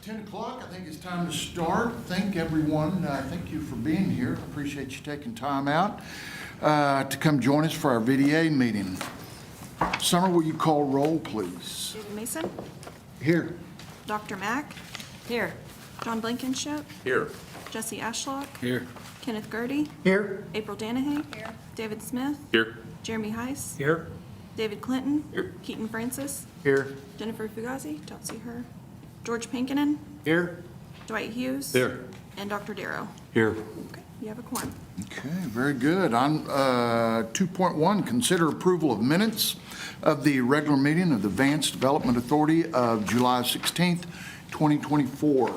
10 o'clock. I think it's time to start. Thank everyone. Thank you for being here. Appreciate you taking time out to come join us for our VDA meeting. Summer, will you call roll, please? David Mason. Here. Dr. Mack. Here. John Blankenship. Here. Jesse Ashlock. Here. Kenneth Gertie. Here. April Danahay. Here. David Smith. Here. Jeremy Heiss. Here. David Clinton. Here. Keaton Francis. Here. Jennifer Fugazi. Don't see her. George Pinkinen. Here. Dwight Hughes. Here. And Dr. Darrow. Here. Okay, you have a quorum. Okay, very good. On 2.1, consider approval of minutes of the regular meeting of the Vance Development Authority of July 16th, 2024.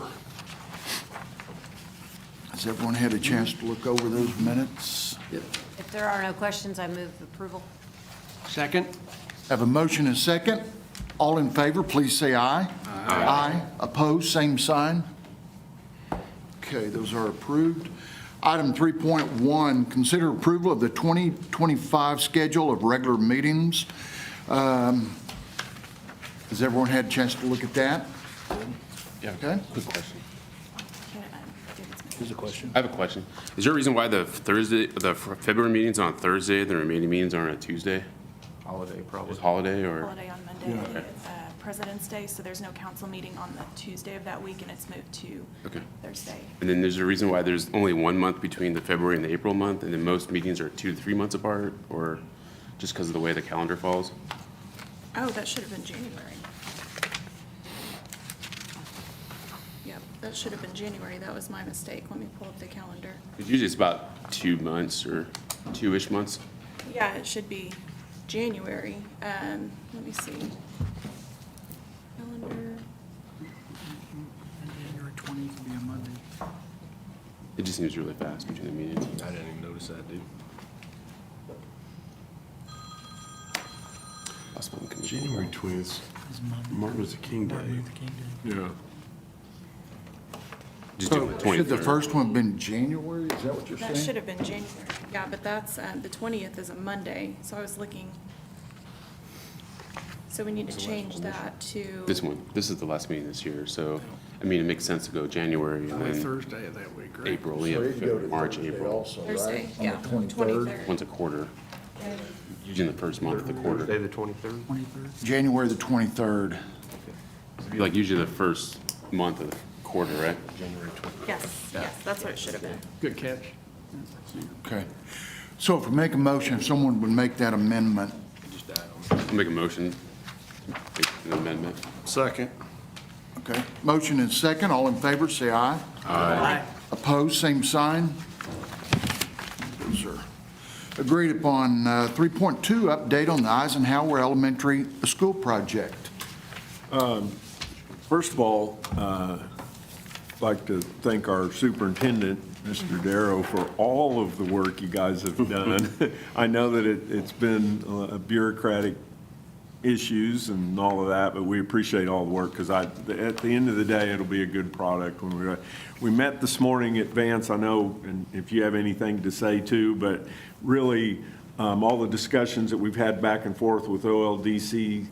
Has everyone had a chance to look over those minutes? If there are no questions, I move approval. Second. Have a motion and second. All in favor, please say aye. Aye. Opposed, same sign. Okay, those are approved. Item 3.1, consider approval of the 2025 schedule of regular meetings. Has everyone had a chance to look at that? Yeah. Okay. Good question. David Smith. Here's a question. I have a question. Is there a reason why the February meeting's on Thursday, the remaining meetings are on a Tuesday? Holiday, probably. Is holiday or? Holiday on Monday. It's President's Day, so there's no council meeting on the Tuesday of that week, and it's moved to Okay. Thursday. And then there's a reason why there's only 1 month between the February and the April month, and then most meetings are 2 to 3 months apart, or just because of the way the calendar falls? Oh, that should have been January. Yep, that should have been January. That was my mistake. Let me pull up the calendar. Because usually it's about 2 months or 2-ish months. Yeah, it should be January. Let me see. Calendar. January 20th will be a Monday. It just seems really fast between the meetings. I didn't even notice that, dude. Last one can be- January 20th, It's Monday. Martin Luther King Martin Day. Luther King Day. Yeah. Just do So the should the 23rd. first one have been January? Is that what you're That saying? should have been January. Yeah, but that's, the 20th is a Monday, so I was looking. So we need to change that to. This one, this is the last meeting this year, so, I mean, it makes sense to go January and Only then Thursday of that week, right? April, So yeah, you go to March, Thursday April. also, right? Thursday, On yeah, the 23rd? Once a quarter, usually in the first month of the quarter. Thursday, the 23rd? 23rd. January the 23rd. It'd be like usually the first month of the quarter, right? January 20th. Yes, that's what it should have been. Good catch. Okay. So if we make a motion, if someone would make that amendment. Just died on I'll make a motion, make an amendment. Second. Okay. Motion and second. All in favor, say aye. Aye. Opposed, same sign. Those are agreed upon. 3.2, update on the Eisenhower Elementary School project. First of all, I'd like to thank our superintendent, Mr. Darrow, for all of the work you guys have done. I know that it's been bureaucratic issues and all of that, but we appreciate all the work because at the end of the day, it'll be a good product. When we met this morning at Vance, I know, and if you have anything to say too, but really all the discussions that we've had back and forth with OLDC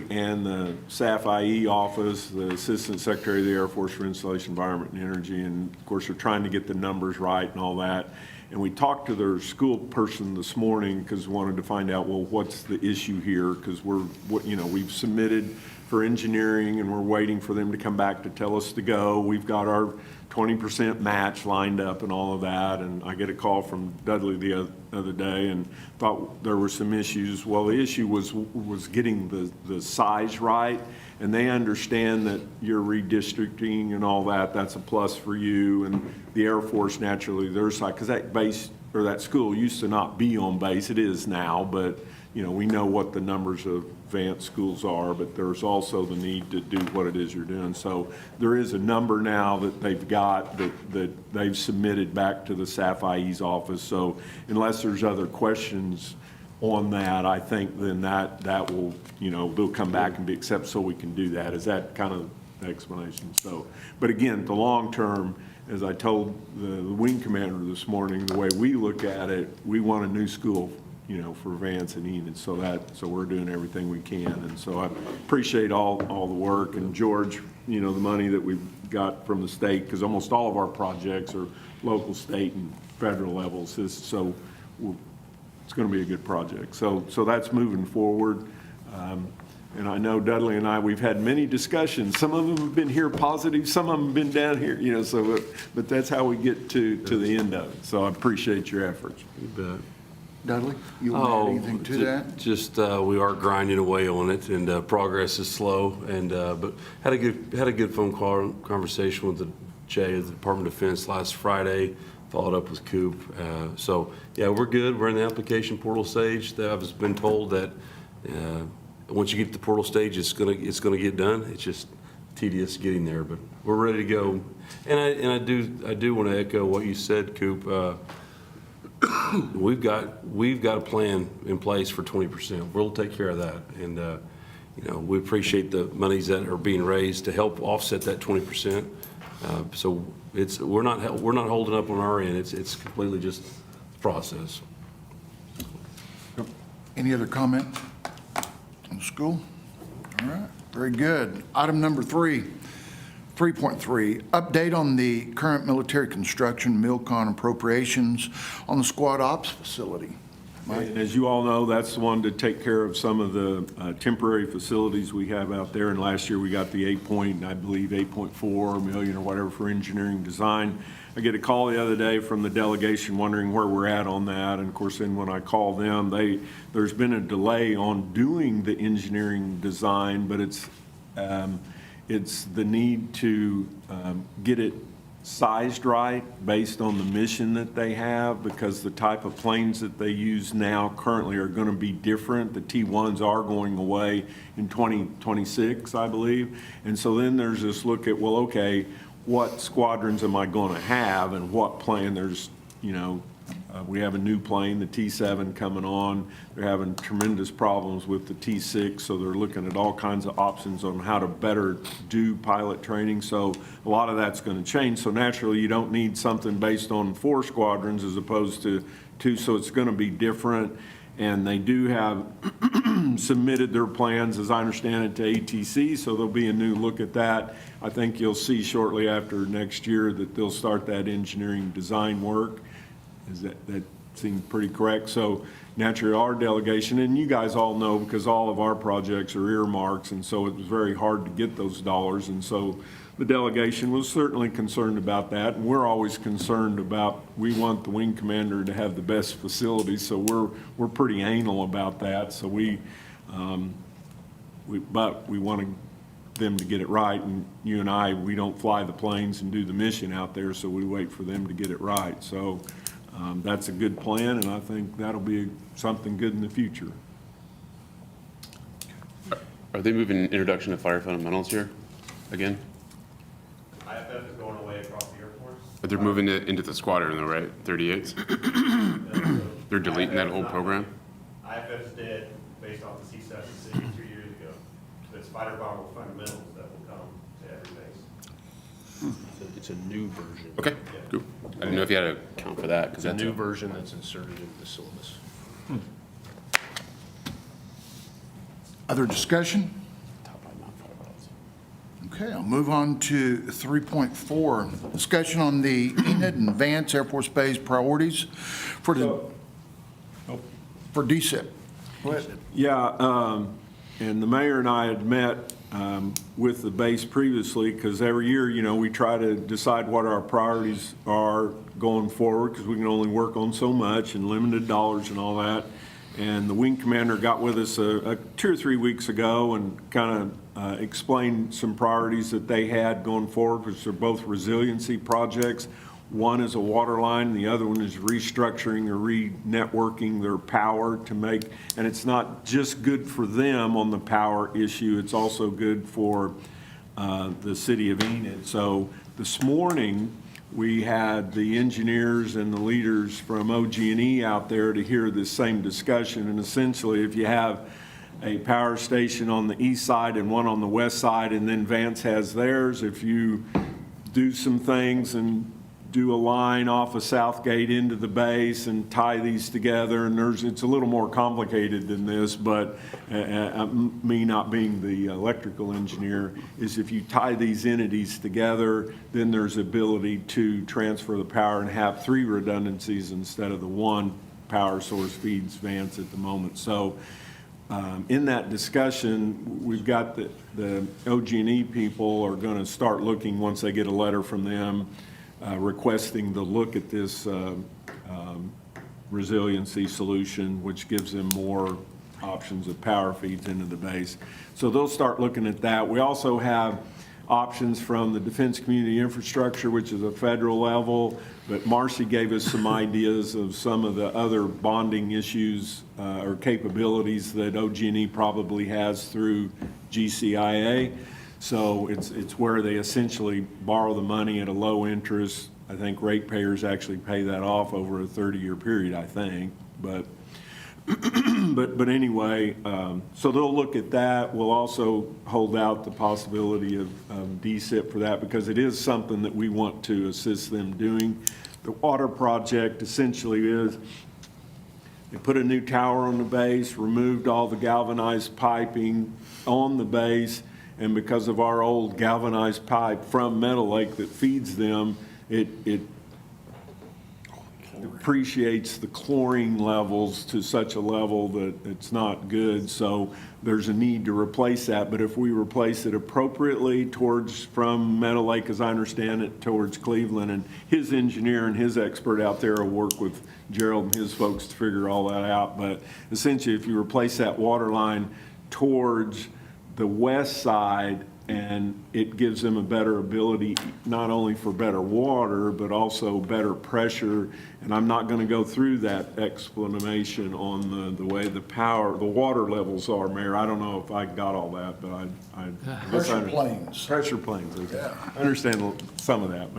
and the SAF-IE office, the Assistant Secretary of the Air Force for Installation, Environment, and Energy, and of course, they're trying to get the numbers right and all that. And we talked to their school person this morning because we wanted to find out, well, what's the issue here? Because we've submitted for engineering and we're waiting for them to come back to tell us to go. We've got our 20% match lined up and all of that. And I get a call from Dudley the other day and thought there were some issues. Well, the issue was getting the size right. And they understand that you're redistricting and all that. That's a plus for you. And the Air Force, naturally, their side, because that base or that school used to not be on base. It is now, but we know what the numbers of Vance schools are, but there's also the need to do what it is you're doing. So there is a number now that they've got that they've submitted back to the SAF-IE's office. So unless there's other questions on that, I think then that will, they'll come back and be accepted so we can do that. Is that kind of the explanation? So, but again, the long term, as I told the wing commander this morning, the way we look at it, we want a new school, for Vance and Enid. So we're doing everything we can. And so I appreciate all the work. And George, the money that we've got from the state, because almost all of our projects are local, state, and federal levels. So it's going to be a good project. So that's moving forward. And I know Dudley and I, we've had many discussions. Some of them have been here positive, some of them have been down here, but that's how we get to the end of it. So I appreciate your efforts. You bet. Dudley, you want to add anything to that? Just, we are grinding away on it, and progress is slow, and, but had a good phone call, conversation with the Jay of the Department of Defense last Friday, followed up with Coop. So, yeah, we're good. We're in the application portal stage. I've been told that once you get to the portal stage, it's gonna get done. It's just tedious getting there, but we're ready to go. And I do want to echo what you said, Coop. We've got a plan in place for 20%. We'll take care of that, and we appreciate the monies that are being raised to help offset that 20%. So we're not holding up on our end. It's completely just the process. Any other comment on the school? All right, very good. Item number 3.3, update on the current military construction, MILCON appropriations on the squad ops facility. Mike? And as you all know, that's the one to take care of some of the temporary facilities we have out there. And last year, we got the 8.4 million or whatever for engineering design. I get a call the other day from the delegation wondering where we're at on that. And of course, then when I call them, there's been a delay on doing the engineering design, but it's the need to get it sized right based on the mission that they have, because the type of planes that they use now currently are going to be different. The T-1s are going away in 2026, I believe. And so then there's this look at, well, okay, what squadrons am I going to have, and what plane? There's, we have a new plane, the T-7 coming on. They're having tremendous problems with the T-6, so they're looking at all kinds of options on how to better do pilot training. So a lot of that's going to change. So naturally, you don't need something based on 4 squadrons as opposed to 2, so it's going to be different. And they do have submitted their plans, as I understand it, to ATC, so there'll be a new look at that. I think you'll see shortly after next year that they'll start that engineering design work. That seems pretty correct? So naturally, our delegation, and you guys all know, because all of our projects are earmarks, and so it was very hard to get those dollars. And so the delegation was certainly concerned about that, and we're always concerned about, we want the wing commander to have the best facilities, so we're pretty anal about that. So but we want them to get it right, and you and I, we don't fly the planes and do the mission out there, so we wait for them to get it right. So that's a good plan, and I think that'll be something good in the future. Are they moving introduction to fire fundamentals here again? IFF is going away across the Air Force. But they're moving it into the squadron though, right? 38s? They're deleting that whole program? IFF is dead based off the C-7 decision 2 years ago. It's fighter bomber fundamentals that will come to every base. It's a new version. Okay, cool. I didn't know if you had a count for that, because It's a that's new version that's inserted into the syllabus. Other discussion? Okay, I'll move on to 3.4, discussion on the Enid and Vance Air Force Base priorities for DSIP. Go ahead. Yeah, and the mayor and I had met with the base previously, because every year, we try to decide what our priorities are going forward, because we can only work on so much and limited dollars and all that. And the wing commander got with us 2 or 3 weeks ago and kind of explained some priorities that they had going forward, which are both resiliency projects. One is a water line, the other one is restructuring or re-networking their power to make, and it's not just good for them on the power issue, it's also good for the city of Enid. So this morning, we had the engineers and the leaders from OG&E out there to hear this same discussion. And essentially, if you have a power station on the east side and one on the west side, and then Vance has theirs, if you do some things and do a line off of Southgate into the base and tie these together, and it's a little more complicated than this, but me not being the electrical engineer, is if you tie these entities together, then there's ability to transfer the power and have 3 redundancies instead of the 1 power source feeds Vance at the moment. So in that discussion, we've got the OG&E people are going to start looking, once they get a letter from them, requesting to look at this resiliency solution, which gives them more options of power feeds into the base. So they'll start looking at that. We also have options from the Defense Community Infrastructure, which is a federal level, but Marcy gave us some ideas of some of the other bonding issues or capabilities that OG&E probably has through GCIA. So it's where they essentially borrow the money at a low interest. I think ratepayers actually pay that off over a 30-year period, I think. But but anyway, so they'll look at that. We'll also hold out the possibility of DSIP for that, because it is something that we want to assist them doing. The water project essentially is, they put a new tower on the base, removed all the galvanized piping on the base, and because of our old galvanized pipe from Meadow Lake that feeds them, it depreciates the chlorine levels to such a level that it's not good. So there's a need to replace that. But if we replace it appropriately from Meadow Lake, as I understand it, towards Cleveland, and his engineer and his expert out there will work with Gerald and his folks to figure all that out. But essentially, if you replace that water line towards the west side, and it gives them a better ability, not only for better water, but also better pressure. And I'm not going to go through that explanation on the way the water levels are, Mayor. I don't know if I got all that, but I Pressure planes. Pressure planes, okay. I understand some of that,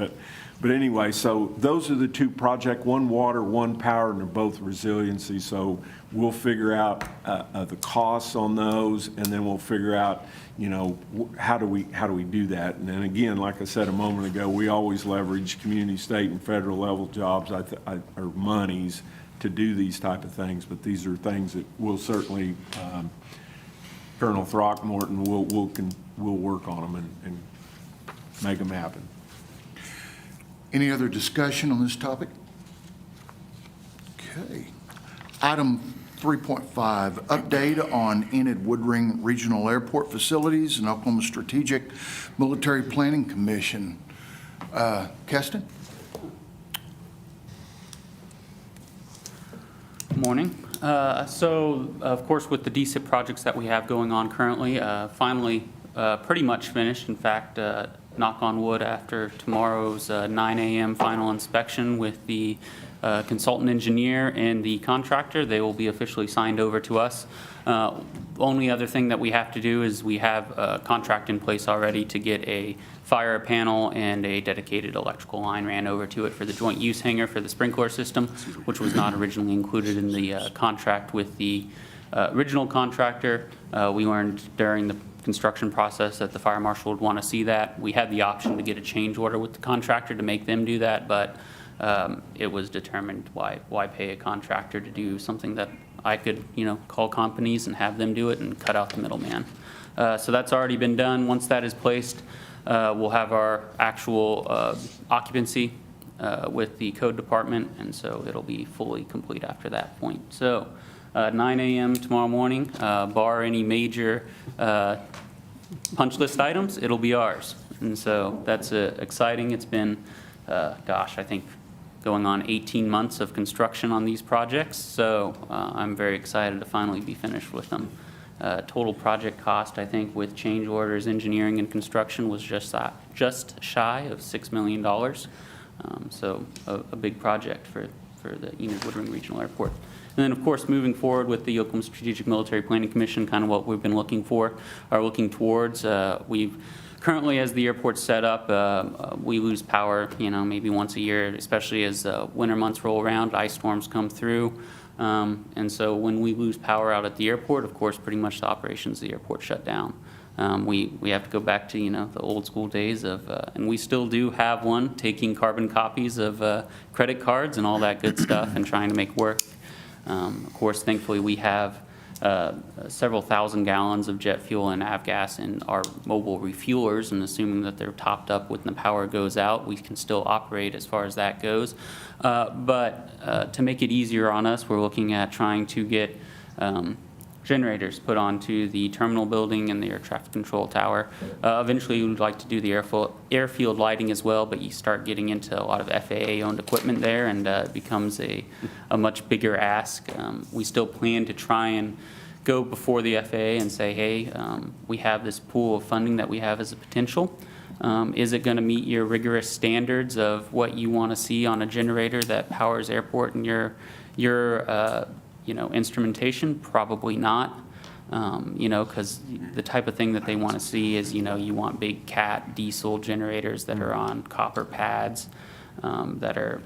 but anyway, so those are the 2 projects, 1 water, 1 power, and they're both resiliency. So we'll figure out the costs on those, and then we'll figure out, how do we do that? And then again, like I said a moment ago, we always leverage community, state, and federal level jobs or monies to do these type of things. But these are things that we'll certainly, Colonel Throckmorton will work on them and make them happen. Any other discussion on this topic? Okay. Item 3.5, update on Enid Woodring Regional Airport Facilities and Oklahoma Strategic Military Planning Commission. Keston? Morning. So, of course, with the DSIP projects that we have going on currently, finally pretty much finished. In fact, knock on wood, after tomorrow's 9 a.m. final inspection with the consultant engineer and the contractor, they will be officially signed over to us. Only other thing that we have to do is we have a contract in place already to get a fire panel and a dedicated electrical line ran over to it for the joint use hangar for the sprinkler system, which was not originally included in the contract with the original contractor. We learned during the construction process that the fire marshal would want to see that. We had the option to get a change order with the contractor to make them do that, but it was determined why pay a contractor to do something that I could, call companies and have them do it and cut out the middleman. So that's already been done. Once that is placed, we'll have our actual occupancy with the code department, and so it'll be fully complete after that point. So 9 a.m. tomorrow morning, bar any major punch list items, it'll be ours. And so that's exciting. It's been, I think going on 18 months of construction on these projects. So I'm very excited to finally be finished with them. Total project cost, I think, with change orders, engineering, and construction was just shy of $6 million. So a big project for the Enid Woodring Regional Airport. And then, of course, moving forward with the Oklahoma Strategic Military Planning Commission, kind of what we've been looking towards. We've currently, as the airport's set up, we lose power, maybe once a year, especially as winter months roll around, ice storms come through. And so when we lose power out at the airport, of course, pretty much the operations of the airport shut down. We have to go back to, the old school days of, and we still do have one, taking carbon copies of credit cards and all that good stuff and trying to make work. Of course, thankfully, we have several thousand gallons of jet fuel and avgas in our mobile refuelers, and assuming that they're topped up when the power goes out, we can still operate as far as that goes. But to make it easier on us, we're looking at trying to get generators put onto the terminal building and the air traffic control tower. Eventually, we would like to do the airfield lighting as well, but you start getting into a lot of FAA-owned equipment there, and it becomes a much bigger ask. We still plan to try and go before the FAA and say, hey, we have this pool of funding that we have as a potential. Is it going to meet your rigorous standards of what you want to see on a generator that powers airport and your instrumentation? Probably not, because the type of thing that they want to see is, you want big cat diesel generators that are on copper pads, that are,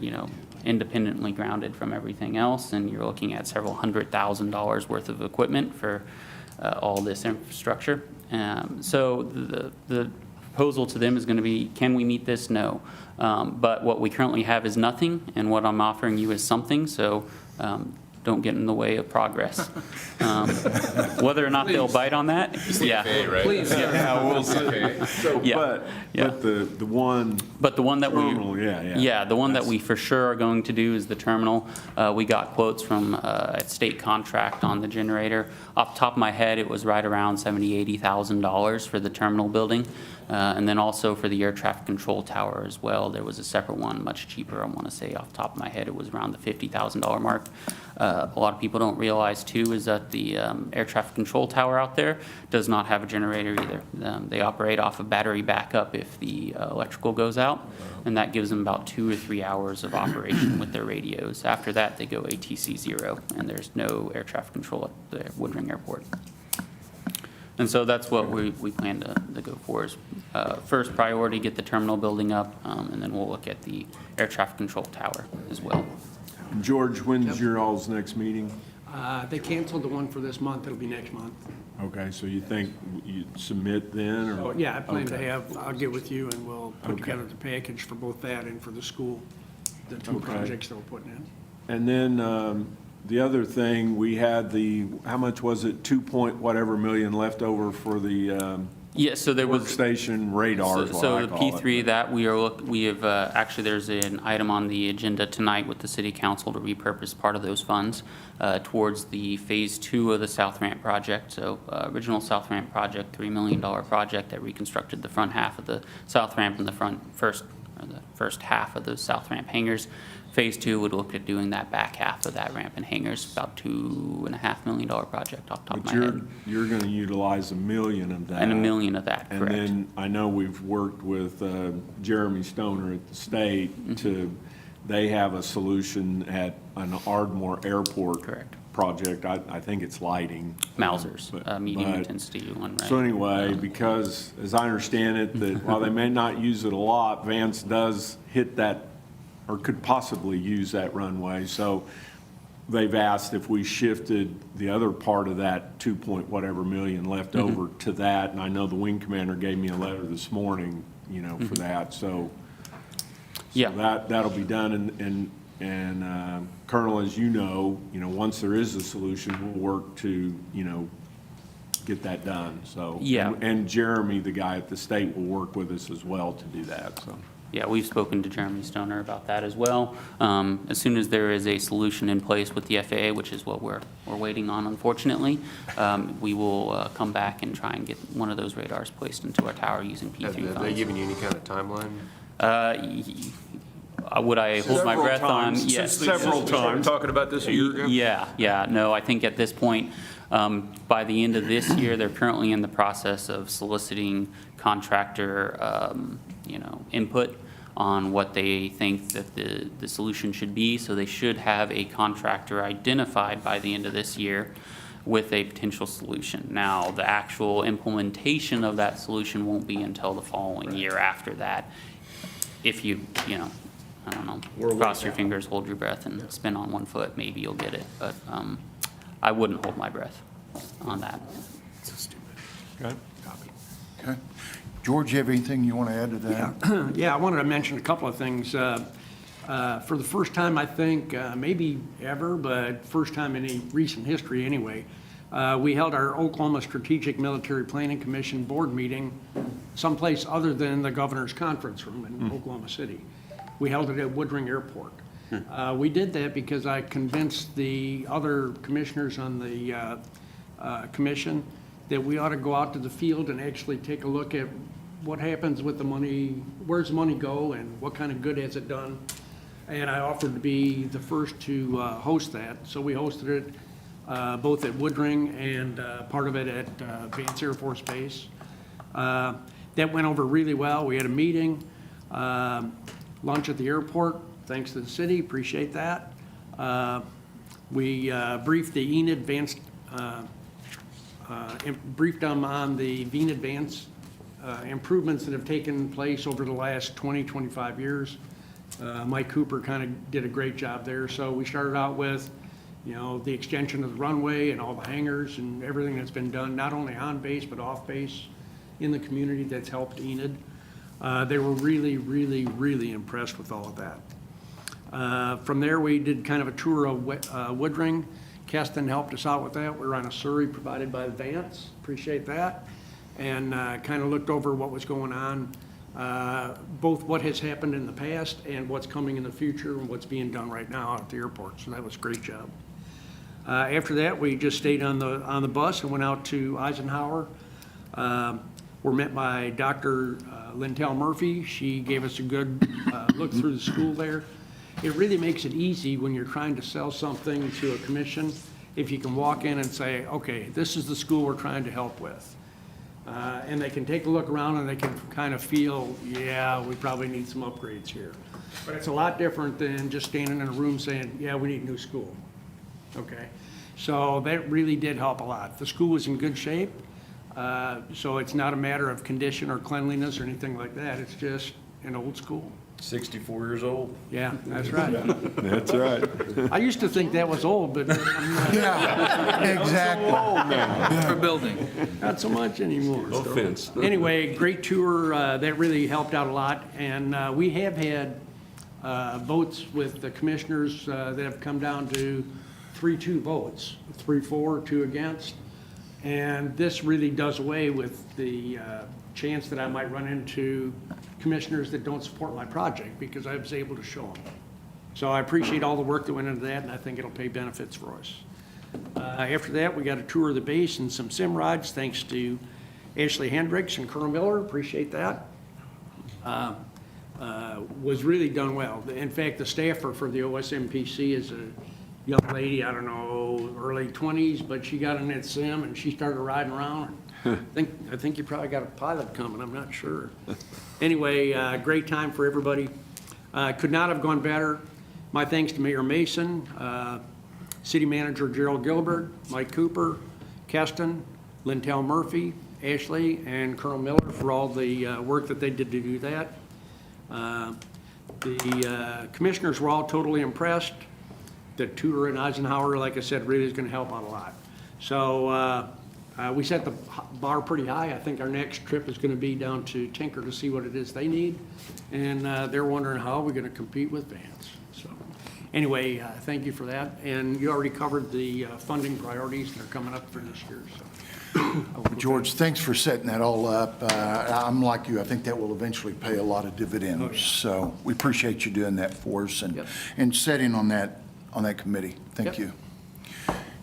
independently grounded from everything else, and you're looking at several $100,000 worth of equipment for all this infrastructure. So the proposal to them is going to be, can we meet this? No. But what we currently have is nothing, and what I'm offering you is something, so don't get in the way of progress. Whether or not they'll bite on that, yeah. Please, Yeah, we'll see. Yeah. But the one But the one that terminal, yeah. the one that we for sure are going to do is the terminal. We got quotes from a state contract on the generator. Off the top of my head, it was right around $80,000 for the terminal building. And then also for the air traffic control tower as well, there was a separate one, much cheaper. I want to say off the top of my head, it was around the $50,000 mark. A lot of people don't realize too is that the air traffic control tower out there does not have a generator either. They operate off of battery backup if the electrical goes out, and that gives them about 2 or 3 hours of operation with their radios. After that, they go ATC 0, and there's no air traffic control at the Woodring Airport. And so that's what we plan to go for is first priority, get the terminal building up, and then we'll look at the air traffic control tower as well. George, when's your all's next meeting? They canceled the one for this month, it'll be next month. Okay, so you think you submit then, or? So, yeah, I plan to Okay. I'll get with you and we'll put Okay. together the package for both that and for the school, the two Okay. projects that we're putting in. And then the other thing, we had how much was it, 2 million left over for the Yeah, so there was. workstation radar is what So I the call it. P3 that we have, actually, there's an item on the agenda tonight with the city council to repurpose part of those funds towards the phase 2 of the South Ramp project. So original South Ramp project, $3 million project that reconstructed the front half of the South Ramp and the first half of those South Ramp hangars. Phase 2 would look at doing that back half of that ramp and hangars, about $2.5 million project off the top of But my head. you're going to utilize $1 million of that. And $1 million of that, And correct. then I know we've worked with Jeremy Stoner at the state Mm-hmm. they have a solution at an Ardmore Airport. Correct. Project. I think it's lighting. Mausers, But- medium but- intensity one, right? So anyway, because as I understand it, that while they may not use it a lot, Vance does hit that, or could possibly use that runway. So they've asked if we shifted the other part of that 2 point whatever million left over to that. And I know the wing commander gave me a letter this morning, for that. So Yeah. that'll be done. And Colonel, as you know, once there is a solution, we'll work to, get that done. So. Yeah. And Jeremy, the guy at the state, will work with us as well to do that, so. Yeah, we've spoken to Jeremy Stoner about that as well. As soon as there is a solution in place with the FAA, which is what we're waiting on, unfortunately, we will come back and try and get one of those radars placed into our tower using P3 Have they funds. given you any kind of timeline? Would I hold my Several breath on? times. Yes. Several We started times. talking about this a year ago? Yeah, no, I think at this point, by the end of this year, they're currently in the process of soliciting contractor, input on what they think that the solution should be. So they should have a contractor identified by the end of this year with a potential solution. Now, the actual implementation of that solution won't be until the following year after that. If you I don't know, cross your fingers, hold your breath, and spin on one foot, maybe you'll get it. But I wouldn't hold my breath on that. Okay. Okay. George, you have anything you want to add to that? Yeah, I wanted to mention a couple of things. For the first time, I think, maybe ever, but first time in any recent history anyway, we held our Oklahoma Strategic Military Planning Commission board meeting someplace other than the governor's conference room in Oklahoma City. We held it at Woodring Airport. We did that because I convinced the other commissioners on the commission that we ought to go out to the field and actually take a look at what happens with the money, where's the money go, and what kind of good has it done. And I offered to be the first to host that. So we hosted it both at Woodring and part of it at Vance Air Force Base. That went over really well. We had a meeting, lunch at the airport, thanks to the city, appreciate that. We briefed the Enid Vance, briefed them on the Enid Vance improvements that have taken place over the last 20, 25 years. Mike Cooper kind of did a great job there. So we started out with, you know, the extension of the runway and all the hangars and everything that's been done, not only on base, but off base in the community that's helped Enid. They were really, really, really impressed with all of that. From there, we did kind of a tour of Woodring. Keston helped us out with that. We were on a Surrey provided by Vance, appreciate that. And kind of looked over what was going on, both what has happened in the past and what's coming in the future and what's being done right now at the airport. So that was a great job. After that, we just stayed on the bus and went out to Eisenhower. We're met by Dr. Lintel Murphy. She gave us a good look through the school there. It really makes it easy when you're trying to sell something to a commission if you can walk in and say, okay, this is the school we're trying to help with. And they can take a look around and they can kind of feel, yeah, we probably need some upgrades here. But it's a lot different than just standing in a room saying, yeah, we need a new school. Okay? So that really did help a lot. The school was in good shape. So it's not a matter of condition or cleanliness or anything like that. It's just an old school. 64 years old. Yeah, that's right. That's right. I used to think that was old, but I'm not, Yeah, exactly. For building. not so much anymore. No offense. Anyway, great tour. That really helped out a lot. And we have had votes with the commissioners that have come down to 3-2 votes, 3-4, 2 against. And this really does away with the chance that I might run into commissioners that don't support my project because I was able to show them. So I appreciate all the work that went into that, and I think it'll pay benefits for us. After that, we got a tour of the base and some sim rides, thanks to Ashley Hendricks and Colonel Miller. Appreciate that. Was really done well. In fact, the staffer for the OSMPC is a young lady, I don't know, early 20s, but she got in that sim and she started riding around. I think you probably got a pilot coming, I'm not sure. Anyway, great time for everybody. Could not have gone better. My thanks to Mayor Mason, City Manager Gerald Gilbert, Mike Cooper, Keston, Lintel Murphy, Ashley, and Colonel Miller for all the work that they did to do that. The commissioners were all totally impressed. The tour in Eisenhower, like I said, really is going to help out a lot. So we set the bar pretty high. I think our next trip is going to be down to Tinker to see what it is they need. And they're wondering how we're going to compete with Vance. So anyway, thank you for that. And you already covered the funding priorities that are coming up for this year. So. George, thanks for setting that all up. I'm like you, I think that will eventually pay a lot of dividends. Oh, yeah. So we appreciate you doing that for us and, Yep. and setting on that committee. Thank Yep. you.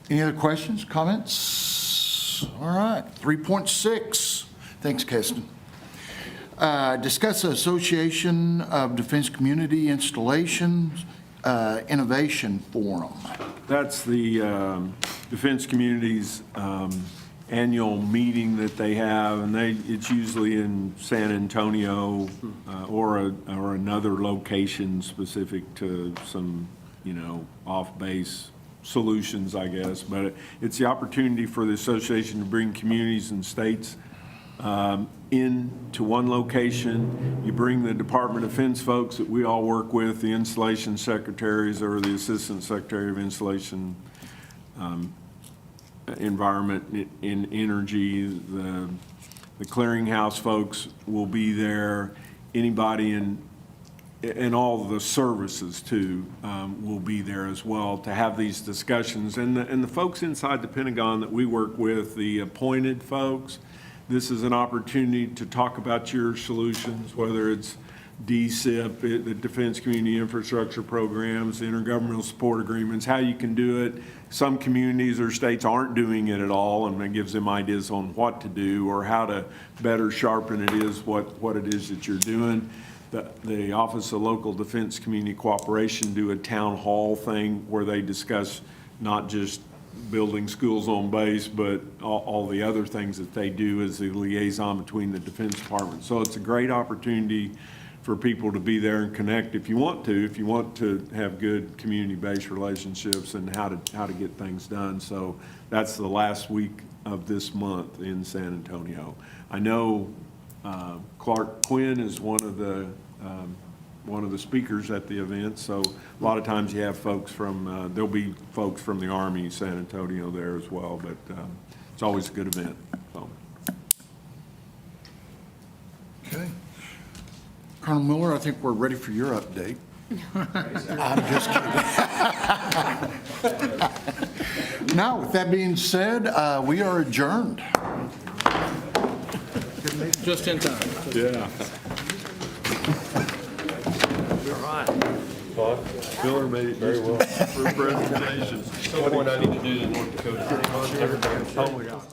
Any other questions, comments? All right, 3.6. Thanks, Keston. Discuss the Association of Defense Community Installations Innovation Forum. That's the Defense Community's annual meeting that they have, and it's usually in San Antonio or another location specific to some, off-base solutions, I guess. But it's the opportunity for the association to bring communities and states into one location. You bring the Department of Defense folks that we all work with, the installation secretaries or the Assistant Secretary of Installation, environment in energy. The clearinghouse folks will be there. Anybody and all the services too will be there as well to have these discussions. And the folks inside the Pentagon that we work with, the appointed folks, this is an opportunity to talk about your solutions, whether it's DSIP, the Defense Community Infrastructure Programs, intergovernmental support agreements, how you can do it. Some communities or states aren't doing it at all, and it gives them ideas on what to do or how to better sharpen it is what it is that you're doing. The Office of Local Defense Community Cooperation do a town hall thing where they discuss not just building schools on base, but all the other things that they do as the liaison between the Defense Department. So it's a great opportunity for people to be there and connect if you want to have good community-based relationships and how to get things done. So that's the last week of this month in San Antonio. I know Clark Quinn is one of the speakers at the event, so a lot of times you have folks from, there'll be folks from the Army San Antonio there as well, but it's always a good event. So. Okay. Colonel Miller, I think we're ready for your update. I'm just kidding. Now, with that being said, we are adjourned. Just in time. Yeah. Miller made it very well for presentation. What I need to do to North Dakota. Oh, my God.